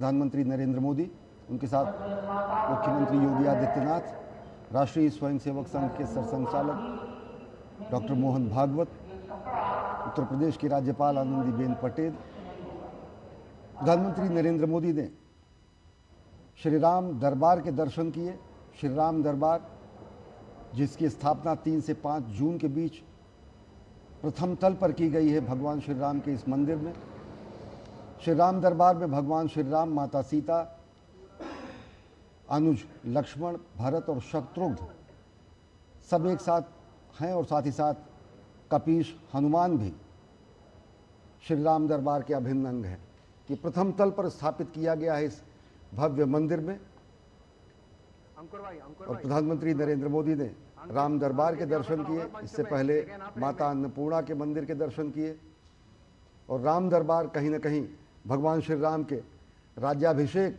प्रधानमंत्री नरेंद्र मोदी, उनके साथ मुख्यमंत्री योगी आदित्यनाथ, राष्ट्रीय स्वयंसेवक संघ के सरसंघचालक डॉक्टर मोहन भागवत, उत्तर प्रदेश की राज्यपाल आनंदीबेन पटेल। प्रधानमंत्री नरेंद्र मोदी ने श्री राम दरबार के दर्शन किए। श्री राम दरबार, जिसकी स्थापना 3 से 5 जून के बीच प्रथम तल पर की गई है भगवान श्री राम के इस मंदिर में। श्री राम दरबार में भगवान श्री राम, माता सीता, अनुज लक्ष्मण, भरत और शत्रुघ्न सब एक साथ हैं और साथ ही साथ कपीश हनुमान भी श्री राम दरबार के अभिन्न अंग हैं कि प्रथम तल पर स्थापित किया गया है इस भव्य मंदिर में। और प्रधानमंत्री नरेंद्र मोदी ने राम दरबार के दर्शन किए। इससे पहले माता अन्नपूर्णा के मंदिर के दर्शन किए। और राम दरबार कहीं न कहीं भगवान श्री राम के राज्याभिषेक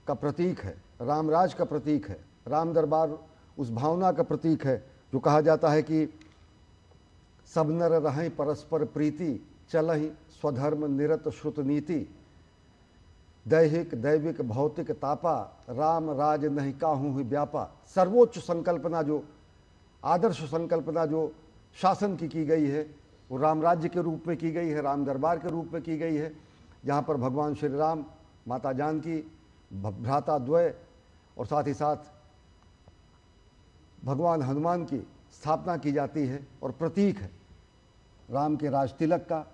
का प्रतीक है, रामराज का प्रतीक है। राम दरबार उस भावना का प्रतीक है जो कहा जाता है कि सब नर रहें परस्पर प्रीति, चलहि स्वधर्म निरत श्रुत नीति, दैहिक दैविक भौतिक तापा, राम राज नहीं काहू ही व्यापा। सर्वोच्च संकल्पना, जो आदर्श संकल्पना जो शासन की गई है, वो राम राज्य के रूप में की गई है, राम दरबार के रूप में की गई है, जहाँ पर भगवान श्री राम, माता जानकी, भ्राता द्वय और साथ ही साथ भगवान हनुमान की स्थापना की जाती है और प्रतीक है राम के राज तिलक का,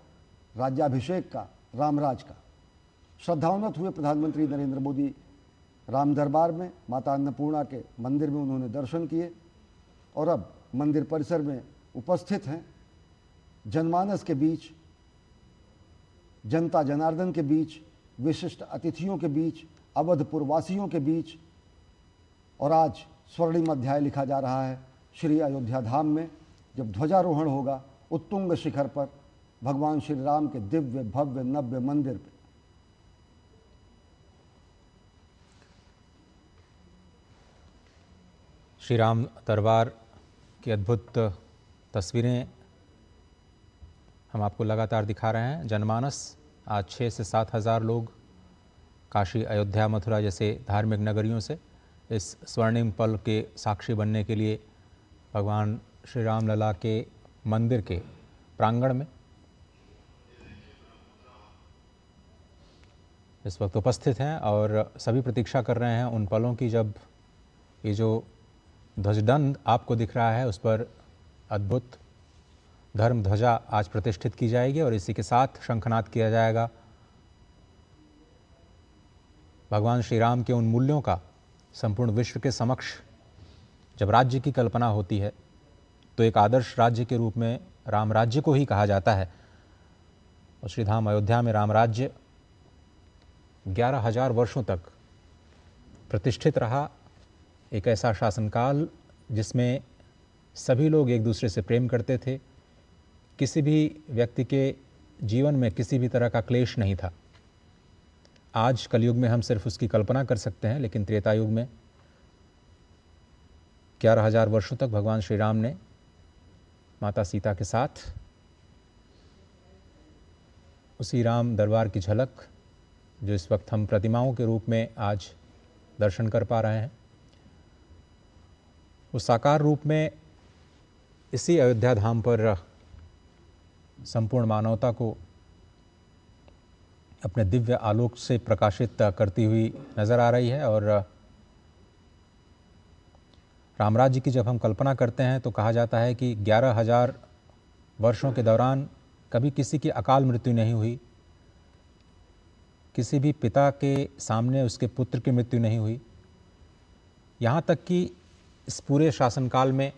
राज्याभिषेक का, रामराज का। श्रद्धान्वित हुए प्रधानमंत्री नरेंद्र मोदी राम दरबार में, माता अन्नपूर्णा के मंदिर में उन्होंने दर्शन किए और अब मंदिर परिसर में उपस्थित हैं। जनमानस के बीच, जनता जनार्दन के बीच, विशिष्ट अतिथियों के बीच, अवधपुर वासियों के बीच। और आज स्वर्णिम अध्याय लिखा जा रहा है श्री अयोध्या धाम में, जब ध्वजारोहण होगा उत्तुंग शिखर पर भगवान श्री राम के दिव्य भव्य नव्य मंदिर पर। श्री राम दरबार की अद्भुत तस्वीरें हम आपको लगातार दिखा रहे हैं। जनमानस, आज 6 से 7 हज़ार लोग काशी, अयोध्या, मथुरा जैसे धार्मिक नगरियों से इस स्वर्णिम पल के साक्षी बनने के लिए भगवान श्री राम लला के मंदिर के प्रांगण में इस वक्त उपस्थित हैं और सभी प्रतीक्षा कर रहे हैं उन पलों की जब ये जो ध्वजदंड आपको दिख रहा है उस पर अद्भुत धर्म ध्वजा आज प्रतिष्ठित की जाएगी और इसी के साथ शंखनाद किया जाएगा। भगवान श्री राम के उन मूल्यों का संपूर्ण विश्व के समक्ष जब राज्य की कल्पना होती है तो एक आदर्श राज्य के रूप में राम राज्य को ही कहा जाता है। और श्रीधाम अयोध्या में राम राज्य 11,000 वर्षों तक प्रतिष्ठित रहा। एक ऐसा शासनकाल जिसमें सभी लोग एक दूसरे से प्रेम करते थे, किसी भी व्यक्ति के जीवन में किसी भी तरह का क्लेश नहीं था। आज कलयुग में हम सिर्फ उसकी कल्पना कर सकते हैं, लेकिन त्रेता युग में 11,000 वर्षों तक भगवान श्री राम ने माता सीता के साथ उसी राम दरबार की झलक जो इस वक्त हम प्रतिमाओं के रूप में आज दर्शन कर पा रहे हैं, उस साकार रूप में इसी अयोध्या धाम पर संपूर्ण मानवता को अपने दिव्य आलोक से प्रकाशित करती हुई नज़र आ रही है। और रामराज्य की जब हम कल्पना करते हैं तो कहा जाता है कि 11,000 वर्षों के दौरान कभी किसी की अकाल मृत्यु नहीं हुई, किसी भी पिता के सामने उसके पुत्र की मृत्यु नहीं हुई, यहाँ तक कि इस पूरे शासनकाल में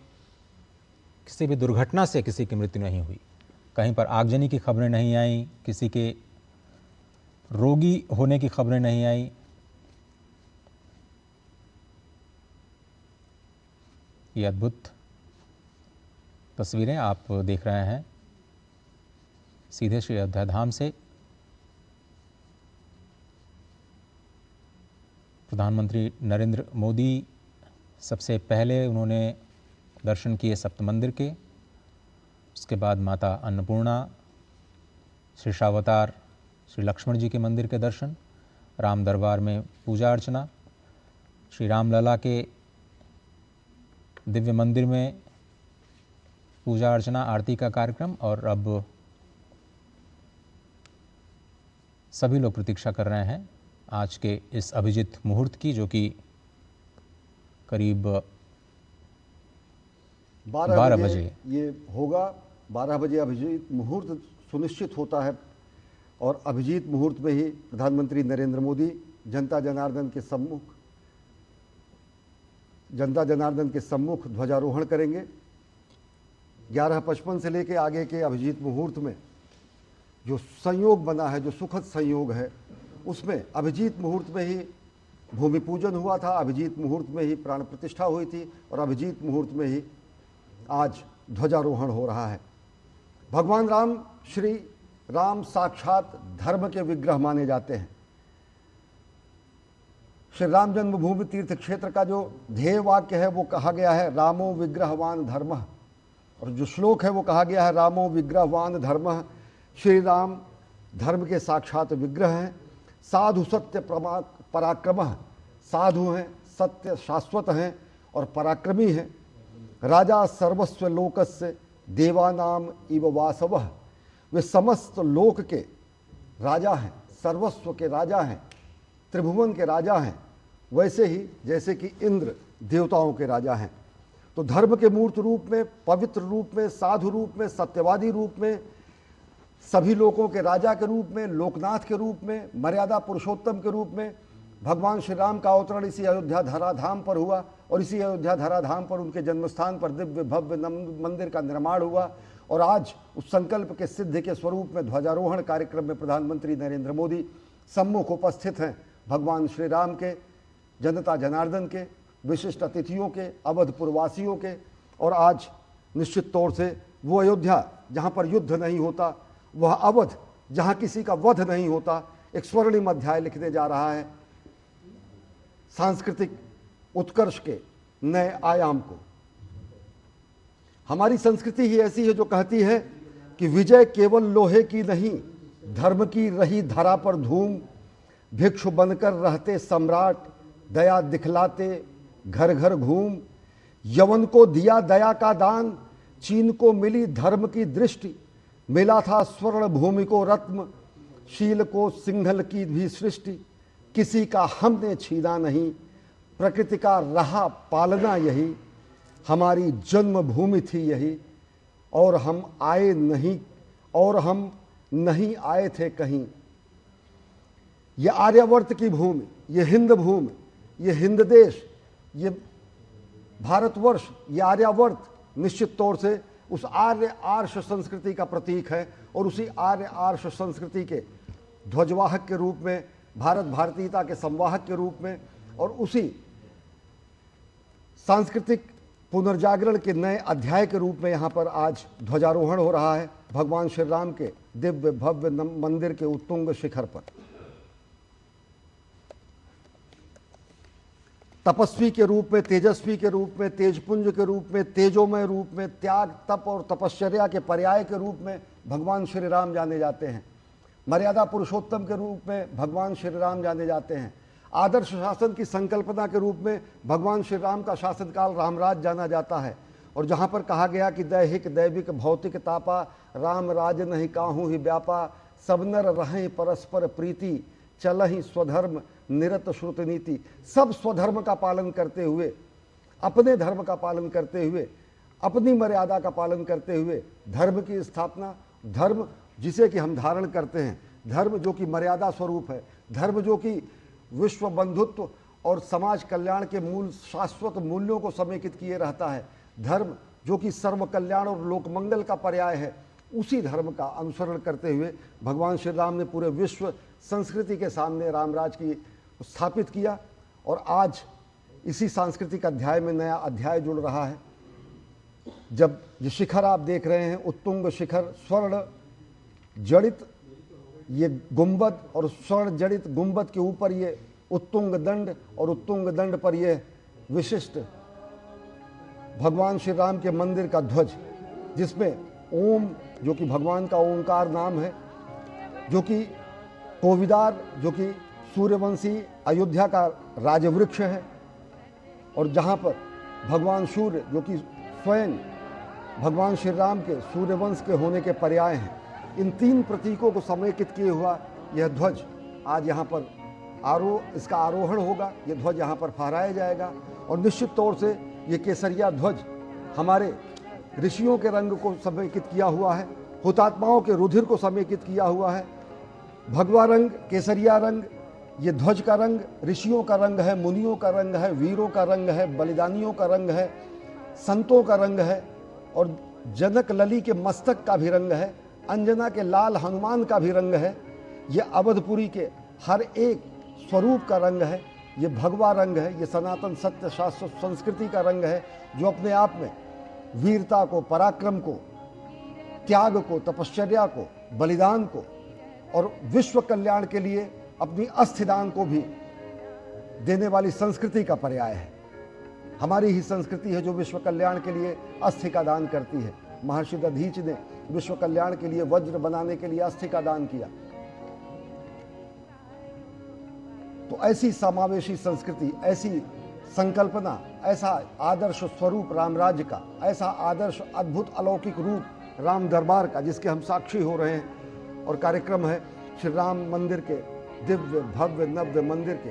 किसी भी दुर्घटना से किसी की मृत्यु नहीं हुई। कहीं पर आगजनी की खबरें नहीं आईं, किसी के रोगी होने की खबरें नहीं आईं। ये अद्भुत तस्वीरें आप देख रहे हैं सीधे श्री अयोध्या धाम से। प्रधानमंत्री नरेंद्र मोदी सबसे पहले उन्होंने दर्शन किए सप्त मंदिर के, उसके बाद माता अन्नपूर्णा, श्री शावतार श्री लक्ष्मण जी के मंदिर के दर्शन, राम दरबार में पूजा अर्चना, श्री रामलला के दिव्य मंदिर में पूजा अर्चना आरती का कार्यक्रम। और अब सभी लोग प्रतीक्षा कर रहे हैं आज के इस अभिजीत मुहूर्त की, जो कि करीब 12 बजे ये होगा। 12 बजे अभिजीत मुहूर्त सुनिश्चित होता है और अभिजीत मुहूर्त में ही प्रधानमंत्री नरेंद्र मोदी जनता जनार्दन के सम्मुख ध्वजारोहण करेंगे। 11:55 से लेके आगे के अभिजीत मुहूर्त में जो संयोग बना है, जो सुखद संयोग है, उसमें अभिजीत मुहूर्त में ही भूमि पूजन हुआ था, अभिजीत मुहूर्त में ही प्राण प्रतिष्ठा हुई थी और अभिजीत मुहूर्त में ही आज ध्वजारोहण हो रहा है। भगवान राम, श्री राम साक्षात धर्म के विग्रह माने जाते हैं। श्री राम जन्मभूमि तीर्थ क्षेत्र का जो ध्येय वाक्य है वो कहा गया है रामो विग्रहवान धर्मः, और जो श्लोक है वो कहा गया है रामो विग्रहवान धर्मः। श्री राम धर्म के साक्षात विग्रह हैं। साधु सत्य पराक्रमः, साधु हैं, सत्य शाश्वत हैं और पराक्रमी हैं। राजा सर्वस्व लोकस्य देवानाम इव वासवः, वे समस्त लोक के राजा हैं, सर्वस्व के राजा हैं, त्रिभुवन के राजा हैं, वैसे ही जैसे कि इंद्र देवताओं के राजा हैं। तो धर्म के मूर्त रूप में, पवित्र रूप में, साधु रूप में, सत्यवादी रूप में, सभी लोगों के राजा के रूप में, लोकनाथ के रूप में, मर्यादा पुरुषोत्तम के रूप में भगवान श्री राम का अवतरण इसी अयोध्या धराधाम पर हुआ और इसी अयोध्या धराधाम पर उनके जन्मस्थान पर दिव्य भव्य मंदिर का निर्माण हुआ। और आज उस संकल्प के सिद्धि के स्वरूप में ध्वजारोहण कार्यक्रम में प्रधानमंत्री नरेंद्र मोदी सम्मुख उपस्थित हैं। भगवान श्री राम के, जनता जनार्दन के, विशिष्ट अतिथियों के, अवधपुरवासियों के, और आज निश्चित तौर से वो अयोध्या जहाँ पर युद्ध नहीं होता, वह अवध जहाँ किसी का वध नहीं होता, एक स्वर्णिम अध्याय लिखने जा रहा है सांस्कृतिक उत्कर्ष के नए आयाम को। हमारी संस्कृति ही ऐसी है जो कहती है कि विजय केवल लोहे की नहीं, धर्म की रही धरा पर धूम, भिक्षु बनकर रहते सम्राट, दया दिखलाते घर घर घूम। यवन को दिया दया का दान, चीन को मिली धर्म की दृष्टि, मिला था स्वर्ण भूमि को रत्न, शील को सिंघल की भी सृष्टि। किसी का हमने छीना नहीं, प्रकृति का रहा पालना यही, हमारी जन्मभूमि थी यही, और हम नहीं आए थे कहीं। ये आर्यावर्त की भूमि, ये हिंद भूमि, ये हिंद देश, ये भारतवर्ष, ये आर्यावर्त निश्चित तौर से उस आर्य आर्ष संस्कृति का प्रतीक है। और उसी आर्य आर्ष संस्कृति के ध्वजवाहक के रूप में, भारत भारतीयता के संवाहक के रूप में, और उसी सांस्कृतिक पुनर्जागरण के नए अध्याय के रूप में यहाँ पर आज ध्वजारोहण हो रहा है भगवान श्री राम के दिव्य भव्य मंदिर के उत्तुंग शिखर पर। तपस्वी के रूप में, तेजस्वी के रूप में, तेजपुंज के रूप में, तेजोमय रूप में, त्याग, तप और तपश्चर्या के पर्याय के रूप में भगवान श्री राम जाने जाते हैं। मर्यादा पुरुषोत्तम के रूप में भगवान श्री राम जाने जाते हैं। आदर्श शासन की संकल्पना के रूप में भगवान श्री राम का शासनकाल रामराज जाना जाता है। और जहाँ पर कहा गया कि दैहिक दैविक भौतिक तापा, राम राज नहीं काहू ही व्यापा, सब नर रहें परस्पर प्रीति, चलहि स्वधर्म निरत श्रुत नीति। सब स्वधर्म का पालन करते हुए, अपने धर्म का पालन करते हुए, अपनी मर्यादा का पालन करते हुए धर्म की स्थापना, धर्म जिसे कि हम धारण करते हैं, धर्म जो कि मर्यादा स्वरूप है, धर्म जो कि विश्व बंधुत्व और समाज कल्याण के मूल शाश्वत मूल्यों को समेकित किए रहता है, धर्म जो कि सर्व कल्याण और लोकमंगल का पर्याय है, उसी धर्म का अनुसरण करते हुए भगवान श्री राम ने पूरे विश्व संस्कृति के सामने रामराज की स्थापित किया। और आज इसी सांस्कृतिक अध्याय में नया अध्याय जुड़ रहा है। जब ये शिखर आप देख रहे हैं, उत्तुंग शिखर, स्वर्ण जड़ित ये गुंबद, और स्वर्ण जड़ित गुंबद के ऊपर ये उत्तुंग दंड, और उत्तुंग दंड पर ये विशिष्ट भगवान श्री राम के मंदिर का ध्वज, जिसमें ओम जो कि भगवान का ओंकार नाम है, जो कि कोविदार, जो कि सूर्यवंशी अयोध्या का राजवृक्ष है और जहाँ पर भगवान सूर्य, जो कि स्वयं भगवान श्री राम के सूर्यवंश के होने के पर्याय हैं, इन 3 प्रतीकों को समेकित किए हुआ यह ध्वज आज यहाँ पर इसका आरोहण होगा। यह ध्वज यहाँ पर फहराया जाएगा और निश्चित तौर से ये केसरिया ध्वज हमारे ऋषियों के रंग को समेकित किया हुआ है, हुतात्माओं के रुधिर को समेकित किया हुआ है। भगवा रंग, केसरिया रंग, ये ध्वज का रंग ऋषियों का रंग है, मुनियों का रंग है, वीरों का रंग है, बलिदानियों का रंग है, संतों का रंग है और जनक लली के मस्तक का भी रंग है, अंजना के लाल हनुमान का भी रंग है। ये अवधपुरी के हर एक स्वरूप का रंग है। ये भगवा रंग है, ये सनातन सत्य शास्त्र संस्कृति का रंग है, जो अपने आप में वीरता को, पराक्रम को, त्याग को, तपश्चर्या को, बलिदान को और विश्व कल्याण के लिए अपनी अस्थिदान को भी देने वाली संस्कृति का पर्याय है। हमारी ही संस्कृति है जो विश्व कल्याण के लिए अस्थि का दान करती है। महर्षि दधीच ने विश्व कल्याण के लिए वज्र बनाने के लिए अस्थि का दान किया। तो ऐसी समावेशी संस्कृति, ऐसी संकल्पना, ऐसा आदर्श स्वरूप राम राज्य का, ऐसा आदर्श अद्भुत अलौकिक रूप राम दरबार का, जिसके हम साक्षी हो रहे हैं। और कार्यक्रम है श्री राम मंदिर के, दिव्य भव्य नव्य मंदिर के